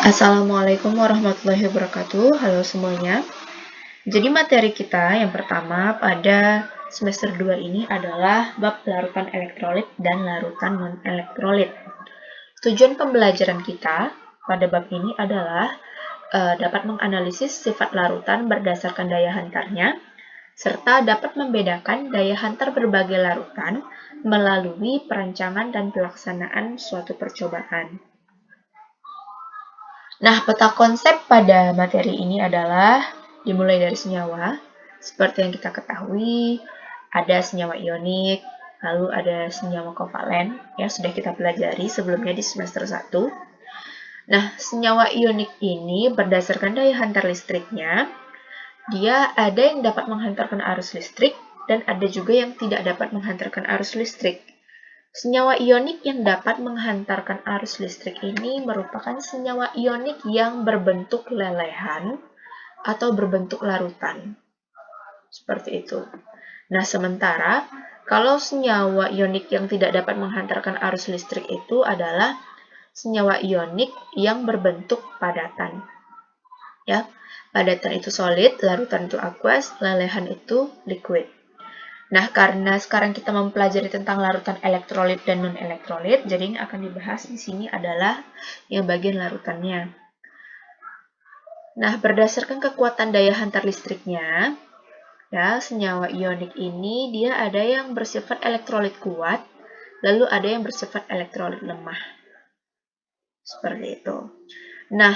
Assalamualaikum warahmatullahi wabarakatuh. Halo semuanya. Jadi materi kita yang pertama pada semester 2 ini adalah bab larutan elektrolit dan larutan non-elektrolit. Tujuan pembelajaran kita pada bab ini adalah dapat menganalisis sifat larutan berdasarkan daya hantarnya, serta dapat membedakan daya hantar berbagai larutan melalui perancangan dan pelaksanaan suatu percobaan. Nah, peta konsep pada materi ini adalah dimulai dari senyawa. Seperti yang kita ketahui, ada senyawa ionik, lalu ada senyawa kovalen, yang sudah kita pelajari sebelumnya di semester 1. Nah, senyawa ionik ini berdasarkan daya hantar listriknya, dia ada yang dapat menghantarkan arus listrik, dan ada juga yang tidak dapat menghantarkan arus listrik. Senyawa ionik yang dapat menghantarkan arus listrik ini merupakan senyawa ionik yang berbentuk lelehan atau berbentuk larutan. Seperti itu. Nah, sementara kalau senyawa ionik yang tidak dapat menghantarkan arus listrik itu adalah senyawa ionik yang berbentuk padatan. Ya, padatan itu solid, larutan itu aqueous, lelehan itu liquid. Nah, karena sekarang kita mempelajari tentang larutan elektrolit dan non-elektrolit, jadi yang akan dibahas di sini adalah yang bagian larutannya. Nah, berdasarkan kekuatan daya hantar listriknya, ya, senyawa ionik ini dia ada yang bersifat elektrolit kuat, lalu ada yang bersifat elektrolit lemah. Seperti itu. Nah,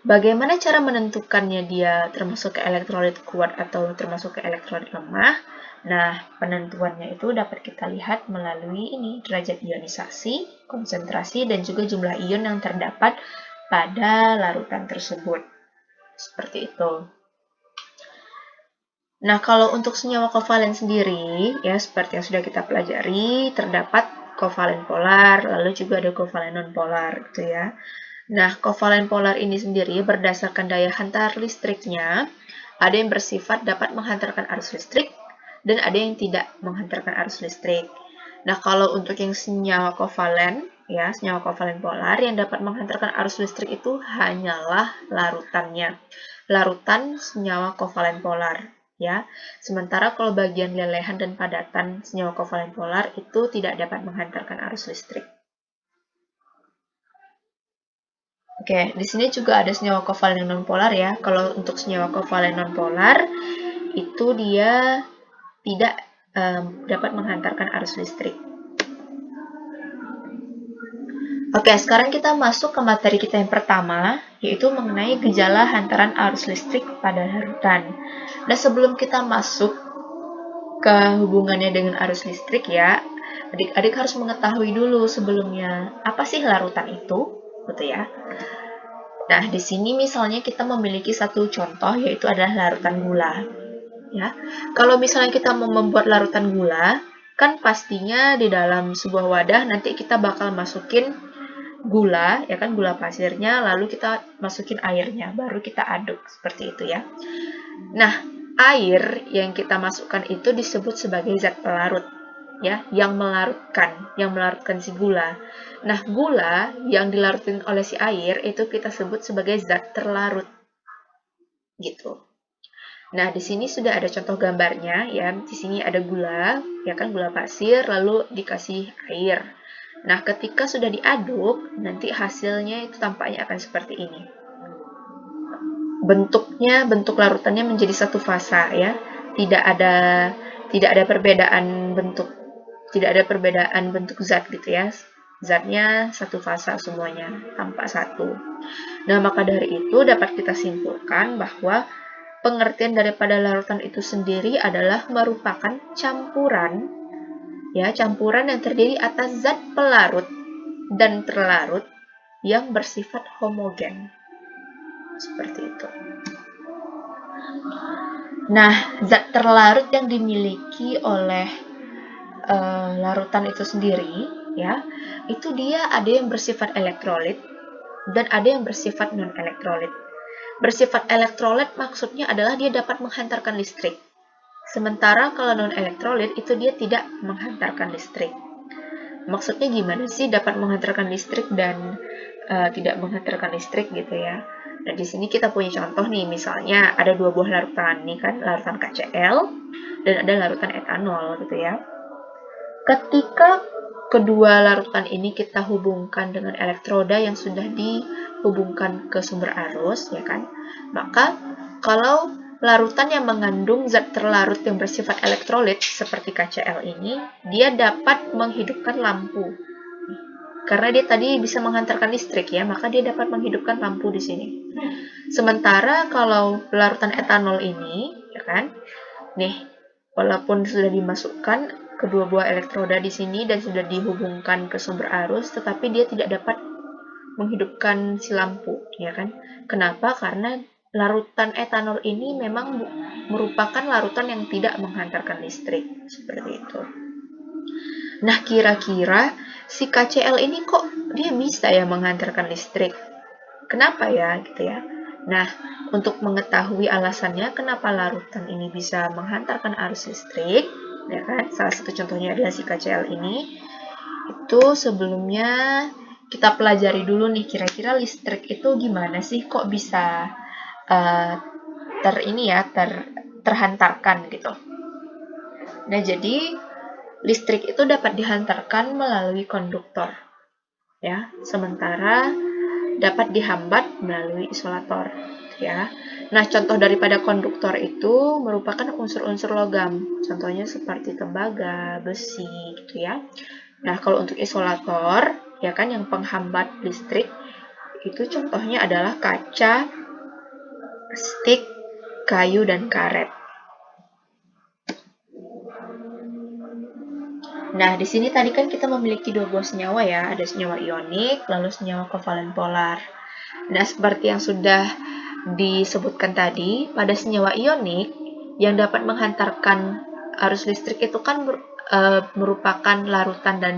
bagaimana cara menentukannya dia termasuk ke elektrolit kuat atau termasuk ke elektrolit lemah? Nah, penentuannya itu dapat kita lihat melalui ini, derajat ionisasi, konsentrasi, dan juga jumlah ion yang terdapat pada larutan tersebut. Seperti itu. Nah, kalau untuk senyawa kovalen sendiri, ya seperti yang sudah kita pelajari, terdapat kovalen polar, lalu juga ada kovalen non-polar, gitu ya. Nah, kovalen polar ini sendiri berdasarkan daya hantar listriknya, ada yang bersifat dapat menghantarkan arus listrik, dan ada yang tidak menghantarkan arus listrik. Nah, kalau untuk yang senyawa kovalen, ya, senyawa kovalen polar yang dapat menghantarkan arus listrik itu hanyalah larutannya. Larutan senyawa kovalen polar, ya. Sementara kalau bagian lelehan dan padatan senyawa kovalen polar itu tidak dapat menghantarkan arus listrik. Oke, di sini juga ada senyawa kovalen non-polar ya. Kalau untuk senyawa kovalen non-polar, itu dia tidak dapat menghantarkan arus listrik. Oke, sekarang kita masuk ke materi kita yang pertama, yaitu mengenai gejala hantaran arus listrik pada larutan. Nah, sebelum kita masuk ke hubungannya dengan arus listrik ya, adik-adik harus mengetahui dulu sebelumnya, apa sih larutan itu, gitu ya. Nah, di sini misalnya kita memiliki satu contoh, yaitu adalah larutan gula. Ya, kalau misalnya kita mau membuat larutan gula, kan pastinya di dalam sebuah wadah nanti kita bakal masukin gula, ya kan, gula pasirnya, lalu kita masukin airnya, baru kita aduk, seperti itu ya. Nah, air yang kita masukkan itu disebut sebagai zat pelarut, ya, yang melarutkan si gula. Nah, gula yang dilarutin oleh si air itu kita sebut sebagai zat terlarut, gitu. Nah, di sini sudah ada contoh gambarnya, ya. Di sini ada gula, ya kan, gula pasir, lalu dikasih air. Nah, ketika sudah diaduk, nanti hasilnya itu tampaknya akan seperti ini. Bentuk larutannya menjadi satu fasa, ya. Tidak ada perbedaan bentuk zat gitu ya. Zatnya satu fasa semuanya, tampak satu. Nah, maka dari itu dapat kita simpulkan bahwa pengertian daripada larutan itu sendiri adalah merupakan campuran yang terdiri atas zat pelarut dan terlarut yang bersifat homogen. Seperti itu. Nah, zat terlarut yang dimiliki oleh larutan itu sendiri, ya, itu dia ada yang bersifat elektrolit dan ada yang bersifat non-elektrolit. Bersifat elektrolit maksudnya adalah dia dapat menghantarkan listrik. Sementara kalau non-elektrolit itu dia tidak menghantarkan listrik. Maksudnya gimana sih dapat menghantarkan listrik dan tidak menghantarkan listrik gitu ya. Nah, di sini kita punya contoh nih, misalnya ada dua buah larutan nih kan, larutan KCl dan ada larutan etanol gitu ya. Ketika kedua larutan ini kita hubungkan dengan elektroda yang sudah dihubungkan ke sumber arus, ya kan? Maka kalau larutan yang mengandung zat terlarut yang bersifat elektrolit seperti KCl ini, dia dapat menghidupkan lampu. Karena dia tadi bisa menghantarkan listrik ya, maka dia dapat menghidupkan lampu di sini. Sementara kalau larutan etanol ini, ya kan? Nih, walaupun sudah dimasukkan kedua buah elektroda di sini dan sudah dihubungkan ke sumber arus, tetapi dia tidak dapat menghidupkan si lampu, ya kan? Kenapa? Karena larutan etanol ini memang merupakan larutan yang tidak menghantarkan listrik, seperti itu. Nah, kira-kira si KCl ini kok dia bisa ya menghantarkan listrik? Kenapa ya, gitu ya? Nah, untuk mengetahui alasannya kenapa larutan ini bisa menghantarkan arus listrik, ya kan? Salah satu contohnya adalah si KCl ini. Itu sebelumnya kita pelajari dulu nih, kira-kira listrik itu gimana sih? Kok bisa terhantarkan gitu. Nah, jadi listrik itu dapat dihantarkan melalui konduktor, ya. Sementara dapat dihambat melalui isolator, ya. Nah, contoh daripada konduktor itu merupakan unsur-unsur logam, contohnya seperti tembaga, besi, gitu ya. Nah, kalau untuk isolator, ya kan, yang penghambat listrik, itu contohnya adalah kaca, stick, kayu, dan karet. Nah, di sini tadi kan kita memiliki dua buah senyawa ya, ada senyawa ionik, lalu senyawa kovalen polar. Nah, seperti yang sudah disebutkan tadi, pada senyawa ionik yang dapat menghantarkan arus listrik itu kan merupakan larutan dan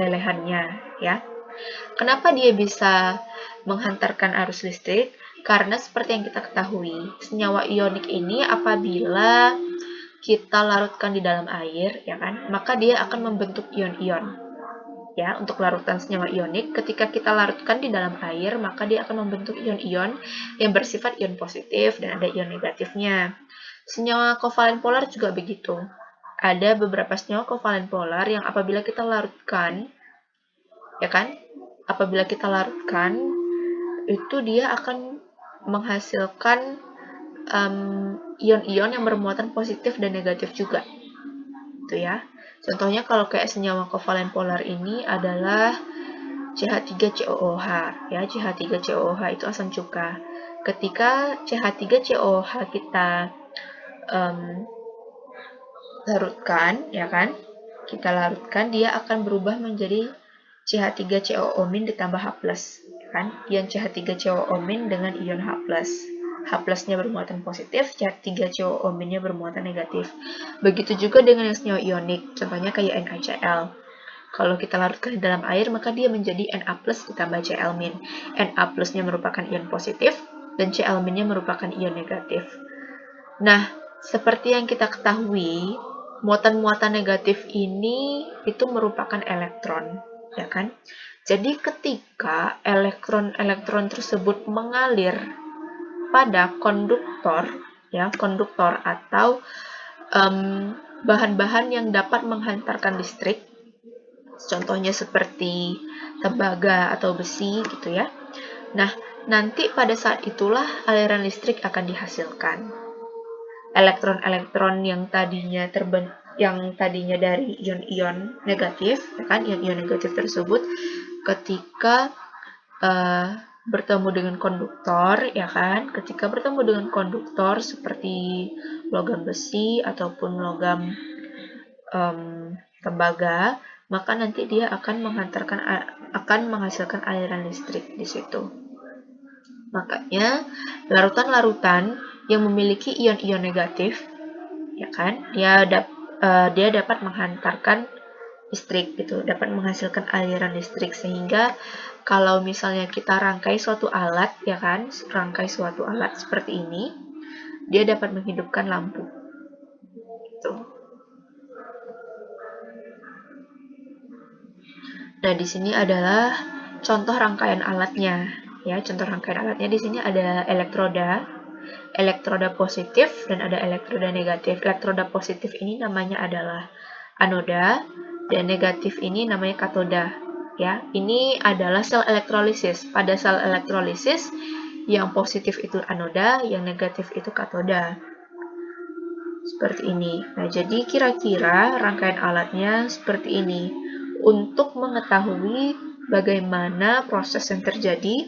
lelehannya, ya. Kenapa dia bisa menghantarkan arus listrik? Karena seperti yang kita ketahui, senyawa ionik ini apabila kita larutkan di dalam air, ya kan, maka dia akan membentuk ion-ion. Ya, untuk larutan senyawa ionik, ketika kita larutkan di dalam air, maka dia akan membentuk ion-ion yang bersifat ion positif dan ada ion negatifnya. Senyawa kovalen polar juga begitu. Ada beberapa senyawa kovalen polar yang apabila kita larutkan, ya kan, apabila kita larutkan, itu dia akan menghasilkan ion-ion yang bermuatan positif dan negatif juga. Itu ya. Contohnya kalau kayak senyawa kovalen polar ini adalah CH3COOH, ya. CH3COOH itu asam cuka. Ketika CH3COOH kita larutkan, ya kan? Kita larutkan, dia akan berubah menjadi CH3COO- ditambah H+, ya kan? Ion CH3COO- dengan ion H+. H+-nya bermuatan positif, CH3COO-nya bermuatan negatif. Begitu juga dengan yang senyawa ionik, contohnya kayak NaCl. Kalau kita larutkan di dalam air, maka dia menjadi Na+ ditambah Cl-. Na+-nya merupakan ion positif, dan Cl-nya merupakan ion negatif. Nah, seperti yang kita ketahui, muatan-muatan negatif ini itu merupakan elektron, ya kan? Jadi ketika elektron-elektron tersebut mengalir pada konduktor, ya, konduktor atau bahan-bahan yang dapat menghantarkan listrik, contohnya seperti tembaga atau besi gitu ya. Nah, nanti pada saat itulah aliran listrik akan dihasilkan. Elektron-elektron yang tadinya dari ion-ion negatif, ya kan, ion-ion negatif tersebut ketika bertemu dengan konduktor, ya kan, ketika bertemu dengan konduktor seperti logam besi ataupun logam tembaga, maka nanti dia akan menghasilkan aliran listrik di situ. Makanya larutan-larutan yang memiliki ion-ion negatif, ya kan, dia dapat menghantarkan listrik gitu, dapat menghasilkan aliran listrik, sehingga kalau misalnya kita rangkai suatu alat, ya kan, rangkai suatu alat seperti ini, dia dapat menghidupkan lampu. Gitu. Nah, di sini adalah contoh rangkaian alatnya. Ya, contoh rangkaian alatnya di sini ada elektroda positif dan ada elektroda negatif. Elektroda positif ini namanya adalah anoda dan negatif ini namanya katoda. Ya, ini adalah sel elektrolisis. Pada sel elektrolisis yang positif itu anoda, yang negatif itu katoda. Seperti ini. Nah, jadi kira-kira rangkaian alatnya seperti ini. Untuk mengetahui bagaimana proses yang terjadi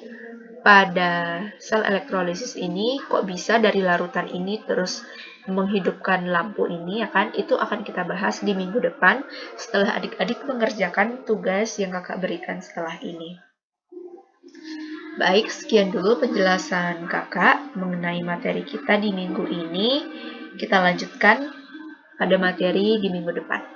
pada sel elektrolisis ini, kok bisa dari larutan ini terus menghidupkan lampu ini, ya kan? Itu akan kita bahas di minggu depan setelah adik-adik mengerjakan tugas yang kakak berikan setelah ini. Baik, sekian dulu penjelasan kakak mengenai materi kita di minggu ini. Kita lanjutkan pada materi di minggu depan.